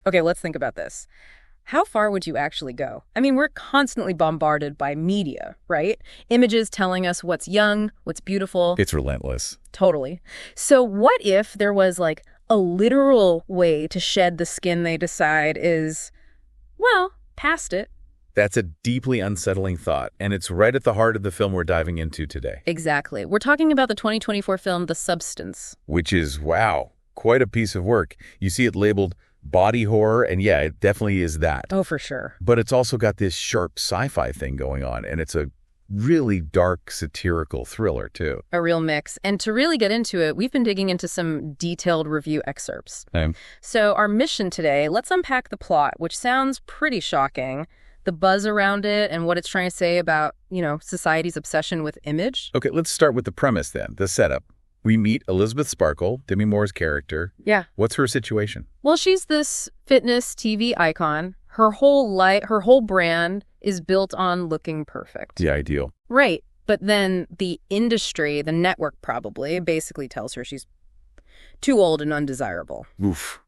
Okay, let's think about this. How far would you actually go? I mean, we're constantly bombarded by media, right? Images telling us what's young, what's beautiful. It's relentless. Totally. So what if there was like a literal way to shed the skin they decide is, well, past it? That's a deeply unsettling thought, and it's right at the heart of the film we're diving into today. Exactly. We're talking about the 2024 film The Substance. Which is, wow, quite a piece of work. You see it labeled body horror, and yeah, it definitely is that. Oh, for sure. But it's also got this sharp sci-fi thing going on, and it's a really dark, satirical thriller, too. A real mix. And to really get into it, we've been digging into some detailed review excerpts. So our mission today, let's unpack the plot, which sounds pretty shocking, the buzz around it and what it's trying to say about, society's obsession with image. Okay, let's start with the premise then, the setup. We meet Elizabeth Sparkle, Demi Moore's character. Yeah. What's her situation? Well, she's this fitness TV icon. Her whole brand is built on looking perfect. The ideal. Right. But then the industry, the network probably, basically tells her she's too old and undesirable. Oof.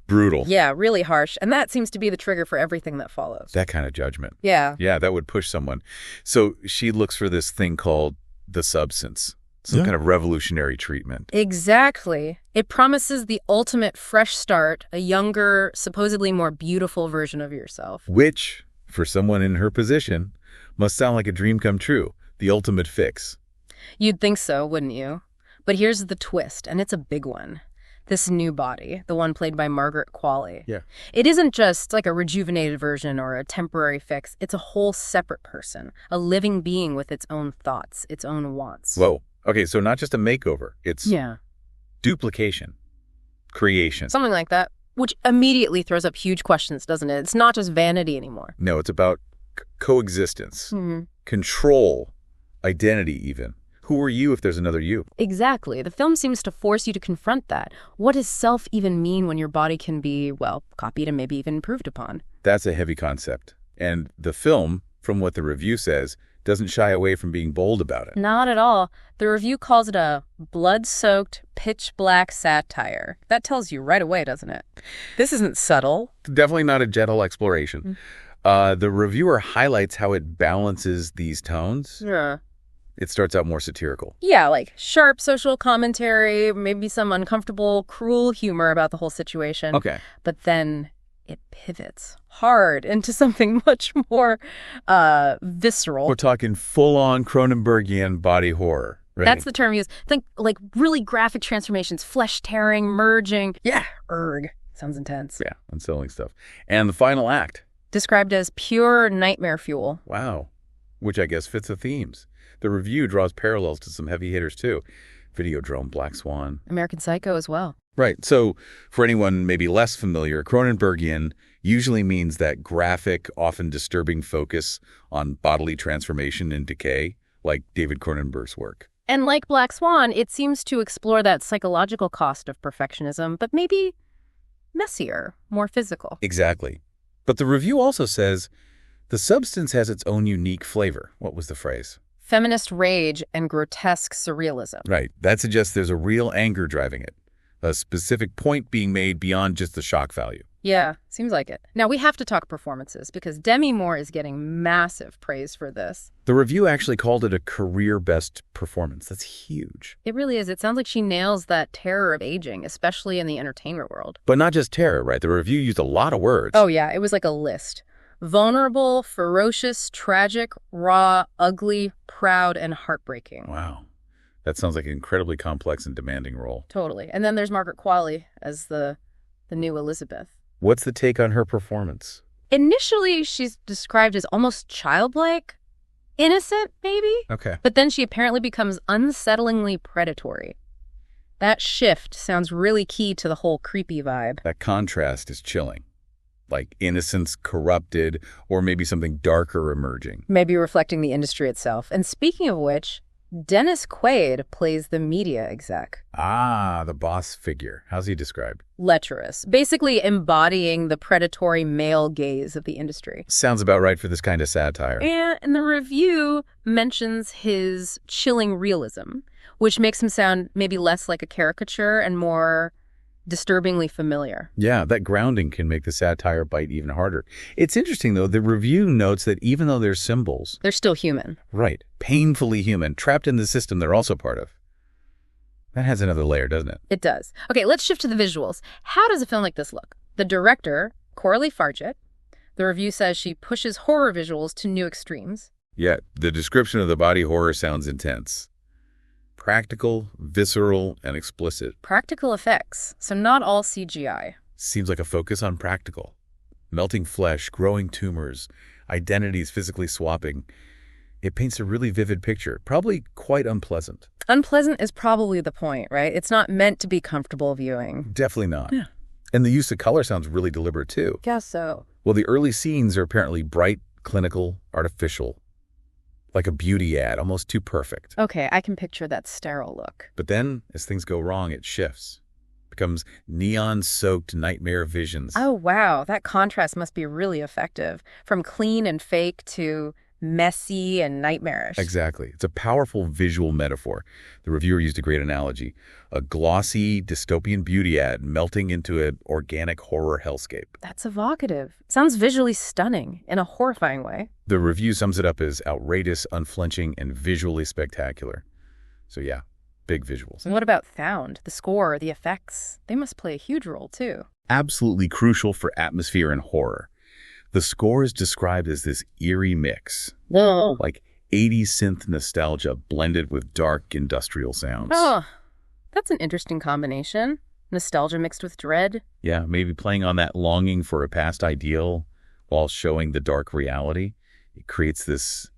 Brutal. Yeah, really harsh. And that seems to be the trigger for everything that follows. That kind of judgment. Yeah. Yeah, that would push someone. So she looks for this thing called the substance. Some kind of revolutionary treatment. Exactly. It promises the ultimate fresh start, a younger, supposedly more beautiful version of yourself. Which, for someone in her position, must sound like a dream come true, the ultimate fix. You'd think so, wouldn't you? But here's the twist, and it's a big one. This new body, the one played by Margaret Qualley. Yeah. It isn't just like a rejuvenated version or a temporary fix. It's a whole separate person, a living being with its own thoughts, its own wants. Whoa. Okay, so not just a makeover. It's duplication, creation. Something like that, which immediately throws up huge questions, doesn't it? It's not just vanity anymore. No, it's about coexistence, control, identity even. Who are you if there's another you? Exactly. The film seems to force you to confront that. What does self even mean when your body can be, well, copied and maybe even improved upon? That's a heavy concept. And the film, from what the review says, doesn't shy away from being bold about it. Not at all. The review calls it a blood-soaked, pitch-black satire. That tells you right away, doesn't it? This isn't subtle. Definitely not a gentle exploration. The reviewer highlights how it balances these tones. Yeah. It starts out more satirical. Yeah, like sharp social commentary, maybe some uncomfortable, cruel humor about the whole situation. Okay. But then it pivots hard into something much more visceral. We're talking full-on Cronenbergian body horror. Right? That's the term used. Think like really graphic transformations, flesh tearing, merging. Yeah, erg. Sounds intense. Yeah, unsettling stuff. And the final act. Described as pure nightmare fuel. Wow. Which I guess fits the themes. The review draws parallels to some heavy hitters, too. Videodrome, Black Swan. American Psycho as well. Right. So for anyone maybe less familiar, Cronenbergian usually means that graphic, often disturbing focus on bodily transformation and decay, like David Cronenberg's work. And like Black Swan, it seems to explore that psychological cost of perfectionism, but maybe messier, more physical. Exactly. But the review also says the substance has its own unique flavor. What was the phrase? Feminist rage and grotesque surrealism. Right. That suggests there's a real anger driving it. A specific point being made beyond just the shock value. Yeah, seems like it. Now, we have to talk performances because Demi Moore is getting massive praise for this. The review actually called it a career-best performance. That's huge. It really is. It sounds like she nails that terror of aging, especially in the entertainment world. But not just terror, right? The review used a lot of words. Oh, yeah. It was like a list. Vulnerable, ferocious, tragic, raw, ugly, proud, and heartbreaking. Wow. That sounds like an incredibly complex and demanding role. Totally. And then there's Margaret Qualley as the new Elizabeth. What's the take on her performance? Initially, she's described as almost childlike, innocent, maybe? Okay. But then she apparently becomes unsettlingly predatory. That shift sounds really key to the whole creepy vibe. That contrast is chilling. Like innocence corrupted, or maybe something darker emerging. Maybe reflecting the industry itself. And speaking of which, Dennis Quaid plays the media exec. Ah, the boss figure. How's he described? Lecherous, basically embodying the predatory male gaze of the industry. Sounds about right for this kind of satire. And the review mentions his chilling realism, which makes him sound maybe less like a caricature and more disturbingly familiar. Yeah, that grounding can make the satire bite even harder. It's interesting, though, the review notes that even though they're symbols... They're still human. Right. Painfully human, trapped in the system they're also part of. That has another layer, doesn't it? It does. Okay, let's shift to the visuals. How does a film like this look? The director, Coralie Fargeat, the review says she pushes horror visuals to new extremes. Yeah, the description of the body horror sounds intense. Practical, visceral, and explicit. Practical effects, so not all CGI. Seems like a focus on practical. Melting flesh, growing tumors, identities physically swapping. It paints a really vivid picture, probably quite unpleasant. Unpleasant is probably the point, right? It's not meant to be comfortable viewing. Definitely not. Yeah. And the use of color sounds really deliberate, too. Guess so. Well, the early scenes are apparently bright, clinical, artificial. Like a beauty ad, almost too perfect. Okay, I can picture that sterile look. But then, as things go wrong, it shifts. Becomes neon-soaked nightmare visions. Oh, wow. That contrast must be really effective. From clean and fake to messy and nightmarish. Exactly. It's a powerful visual metaphor. The reviewer used a great analogy. A glossy, dystopian beauty ad melting into an organic horror hellscape. That's evocative. Sounds visually stunning in a horrifying way. The review sums it up as outrageous, unflinching, and visually spectacular. So yeah, big visuals. And what about sound, the score, the effects? They must play a huge role, too. Absolutely crucial for atmosphere and horror. The score is described as this eerie mix. Whoa. Like 80s synth nostalgia blended with dark industrial sounds. Oh, that's an interesting combination. Nostalgia mixed with dread. Yeah, maybe playing on that longing for a past ideal while showing the dark reality. It creates this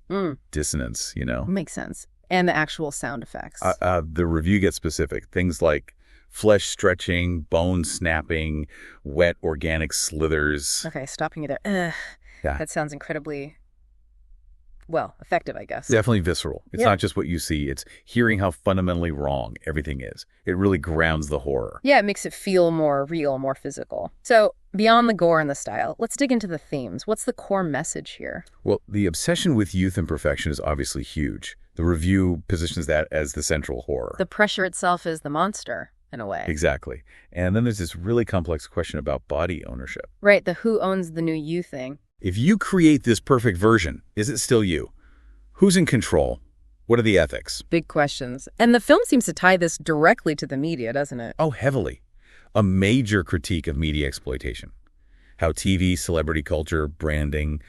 dissonance, you know? Makes sense. And the actual sound effects. The review gets specific. Things like flesh stretching, bone snapping, wet organic slithers. Okay, stopping you there. Ugh. Yeah. That sounds incredibly, well, effective, I guess. Definitely visceral. It's not just what you see. It's hearing how fundamentally wrong everything is. It really grounds the horror. Yeah, it makes it feel more real, more physical. So beyond the gore and the style, let's dig into the themes. What's the core message here? Well, the obsession with youth and perfection is obviously huge. The review positions that as the central horror. The pressure itself is the monster, in a way. Exactly. And then there's this really complex question about body ownership. Right, the who owns the new you thing. If you create this perfect version, is it still you? Who's in control? What are the ethics? Big questions. And the film seems to tie this directly to the media, doesn't it? Oh, heavily. A major critique of media exploitation. How TV, celebrity culture, branding,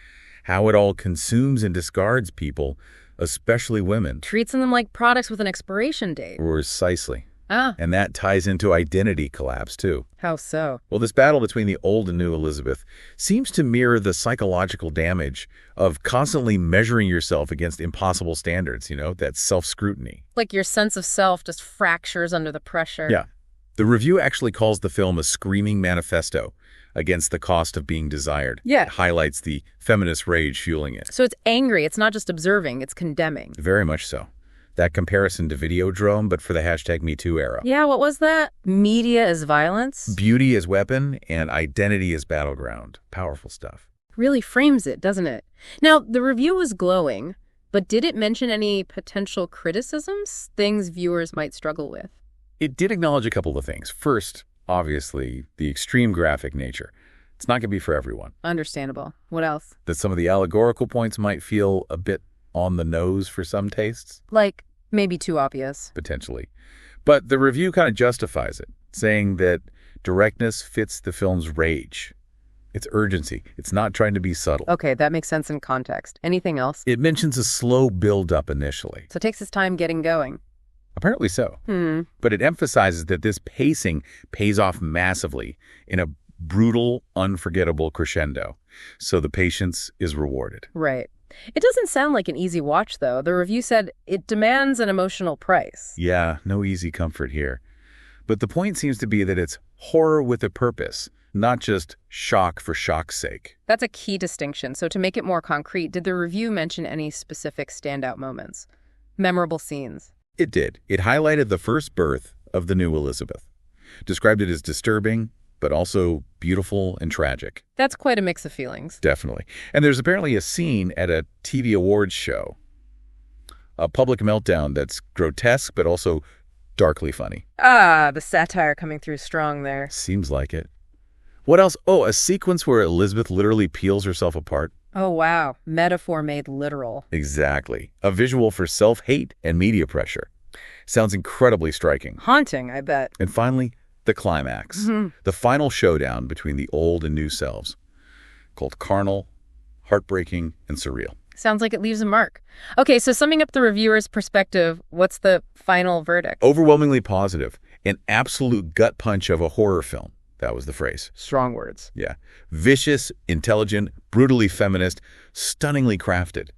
how it all consumes and discards people, especially women. Treats them like products with an expiration date. Precisely. Ah. And that ties into identity collapse, too. How so? Well, this battle between the old and new Elizabeth seems to mirror the psychological damage of constantly measuring yourself against impossible standards, you know, that self-scrutiny. Like your sense of self just fractures under the pressure. Yeah. The review actually calls the film a screaming manifesto against the cost of being desired. Yeah. It highlights the feminist rage fueling it. So it's angry. It's not just observing. It's condemning. Very much so. That comparison to Videodrome, but for the hashtag #MeToo era. Yeah, what was that? Media as violence? Beauty as weapon and identity as battleground. Powerful stuff. Really frames it, doesn't it? Now, the review was glowing, but did it mention any potential criticisms? Things viewers might struggle with? It did acknowledge a couple of things. First, obviously, the extreme graphic nature. It's not going to be for everyone. Understandable. What else? That some of the allegorical points might feel a bit on the nose for some tastes. Like, maybe too obvious. Potentially. But the review kind of justifies it, saying that directness fits the film's rage. It's urgency. It's not trying to be subtle. Okay, that makes sense in context. Anything else? It mentions a slow build-up initially. So it takes its time getting going. Apparently so. But it emphasizes that this pacing pays off massively in a brutal, unforgettable crescendo. So the patience is rewarded. Right. It doesn't sound like an easy watch, though. The review said it demands an emotional price. Yeah, no easy comfort here. But the point seems to be that it's horror with a purpose, not just shock for shock's sake. That's a key distinction. So to make it more concrete, did the review mention any specific standout moments? Memorable scenes? It did. It highlighted the first birth of the new Elizabeth, described it as disturbing, but also beautiful and tragic. That's quite a mix of feelings. Definitely. And there's apparently a scene at a TV awards show, a public meltdown that's grotesque, but also darkly funny. Ah, the satire coming through strong there. Seems like it. What else? Oh, a sequence where Elizabeth literally peels herself apart. Oh, wow. Metaphor made literal. Exactly. A visual for self-hate and media pressure. Sounds incredibly striking. Haunting, I bet. And finally, the climax. The final showdown between the old and new selves. Called carnal, heartbreaking, and surreal. Sounds like it leaves a mark. Okay, so summing up the reviewer's perspective, what's the final verdict? Overwhelmingly positive. An absolute gut punch of a horror film. That was the phrase. Strong words. Yeah. Vicious, intelligent, brutally feminist, stunningly crafted.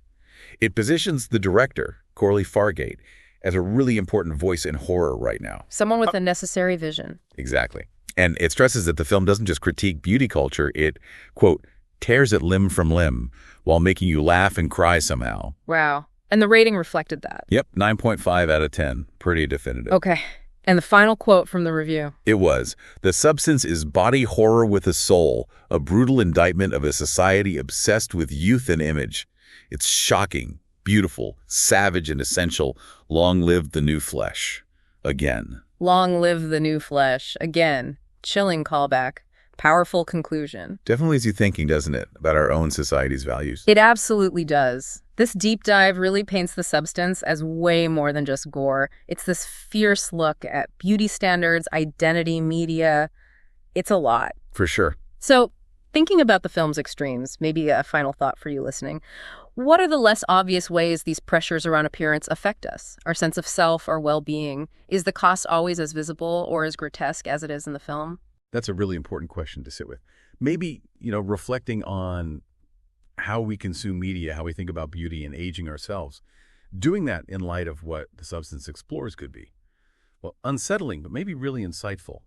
It positions the director, Coralie Fargeat, as a really important voice in horror right now. Someone with a necessary vision. Exactly. And it stresses that the film doesn't just critique beauty culture, it, quote, tears it limb from limb while making you laugh and cry somehow. Wow. And the rating reflected that. Yep, 9.5 out of 10. Pretty definitive. Okay. And the final quote from the review. It was, "The substance is body horror with a soul, a brutal indictment of a society obsessed with youth and image. It's shocking, beautiful, savage, and essential. Long live the new flesh." Again. Long live the new flesh. Again. Chilling callback. Powerful conclusion. Definitely has you thinking, doesn't it, about our own society's values? It absolutely does. This deep dive really paints the substance as way more than just gore. It's this fierce look at beauty standards, identity, media. It's a lot. For sure. So, thinking about the film's extremes, maybe a final thought for you listening. What are the less obvious ways these pressures around appearance affect us? Our sense of self, our well-being? Is the cost always as visible or as grotesque as it is in the film? That's a really important question to sit with. Maybe, reflecting on how we consume media, how we think about beauty and aging ourselves, doing that in light of what the substance explores could be. Well, unsettling, but maybe really insightful.